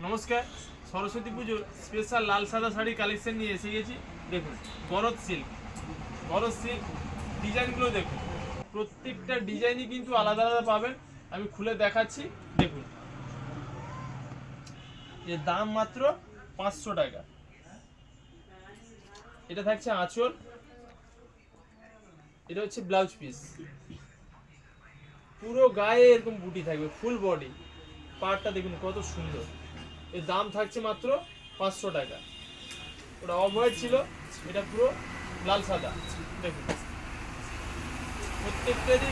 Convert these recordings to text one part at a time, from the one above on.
নমস্কার, সরস্বতী পুজোর স্পেশাল লাল সাদা শাড়ি কালেকশন নিয়ে এসে গেছি। দেখুন গরজ সিল্ক ডিজাইনগুলো দেখুন, প্রত্যেকটা ডিজাইনই কিন্তু আলাদা আলাদা পাবেন। আমি খুলে দেখাচ্ছি। দেখুন, এর দাম মাত্র 500 টাকা। এটা থাকছে আঁচল, এটা হচ্ছে ব্লাউজ পিস। পুরো গায়ে এরকম বুটি থাকবে, ফুল বডি। পাড়টা দেখুন কত সুন্দর। এর দাম থাকছে মাত্র 500 টাকা। ওটা অফ হোয়াইট ছিল, এটা পুরো লাল সাদা। দেখুন প্রত্যেকটারই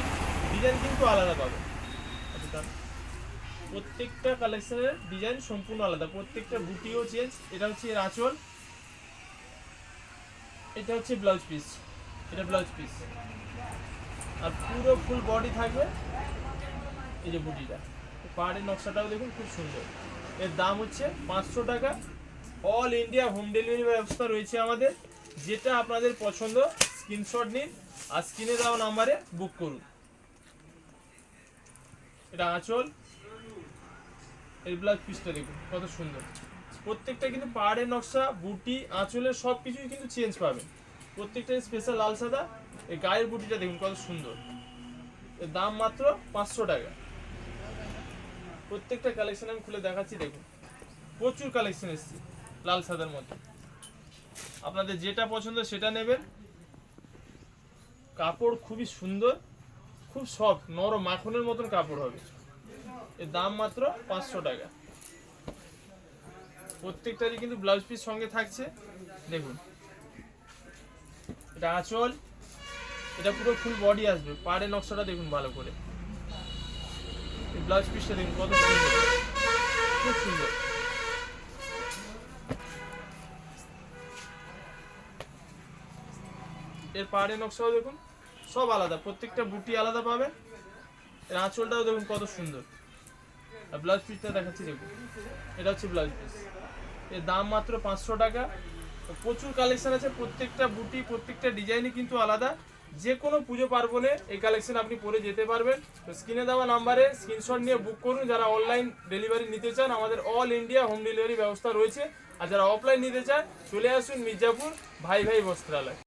ডিজাইন কিন্তু আলাদা পাবেন। প্রত্যেকটা কালেকশনের ডিজাইন সম্পূর্ণ আলাদা, প্রত্যেকটা বুটিও চেঞ্জ। এটা হচ্ছে এর আঁচল, এটা হচ্ছে ব্লাউজ পিস। এটা ব্লাউজ পিস আর পুরো ফুল বডি থাকবে। এই যে বুটিটা, পাহাড়ের নকশাটাও দেখুন খুব সুন্দর। এর দাম হচ্ছে 500 টাকা। অল ইন্ডিয়া হোম ডেলিভারি ব্যবস্থা রয়েছে আমাদের। যেটা আপনাদের পছন্দ স্ক্রিনশট নিন আর স্ক্রিনে দেওয়া নাম্বারে বুক করুন। এটা আঁচল, এর ব্লাউজ পিসটা দেখুন কত সুন্দর। প্রত্যেকটা কিন্তু পাহাড়ের নকশা, বুটি, আঁচলের সব কিছুই কিন্তু চেঞ্জ পাবেন। প্রত্যেকটা স্পেশাল লাল সাদা। এই গায়ের বুটিটা দেখুন কত সুন্দর। এর দাম মাত্র 500 টাকা। প্রত্যেকটা কালেকশন আমি খুলে দেখাচ্ছি। দেখুন প্রচুর কালেকশন এসেছে লাল সাদার মধ্যে। আপনাদের যেটা পছন্দ সেটা নেবেন। কাপড় খুবই সুন্দর, খুব সফট, নরম, মাখনের মতন কাপড় হবে। এর দাম মাত্র 500 টাকা। প্রত্যেকটারই কিন্তু ব্লাউজ পিস সঙ্গে থাকছে। দেখুন এটা আঁচল, এটা পুরো ফুল বডি আসবে। পাড়ের নকশাটা দেখুন ভালো করে। এই ব্লাউজ পিসটা দেখুন কত সুন্দর, খুব সুন্দর। এর পাড়ের নকশাও দেখুন সব আলাদা, প্রত্যেকটা বুটি আলাদা পাবেন। এর আঁচলটাও দেখুন কত সুন্দর। আর ব্লাউজ পিসটা দেখাচ্ছি দেখুন, এটা হচ্ছে ব্লাউজ পিস। এর দাম মাত্র 500 টাকা। প্রচুর কালেকশন আছে, প্রত্যেকটা বুটি, প্রত্যেকটা ডিজাইনই কিন্তু আলাদা। যে কোনো পুজো পার্বণে এই কালেকশন আপনি পরে যেতে পারবেন। তো স্ক্রিনে দেওয়া নাম্বারে স্ক্রিনশট নিয়ে বুক করুন। যারা অনলাইন ডেলিভারি নিতে চান, আমাদের অল ইন্ডিয়া হোম ডেলিভারি ব্যবস্থা রয়েছে। আর যারা অফলাইন নিতে চান, চলে আসুন মির্জাপুর ভাই ভাই বস্ত্রালয়।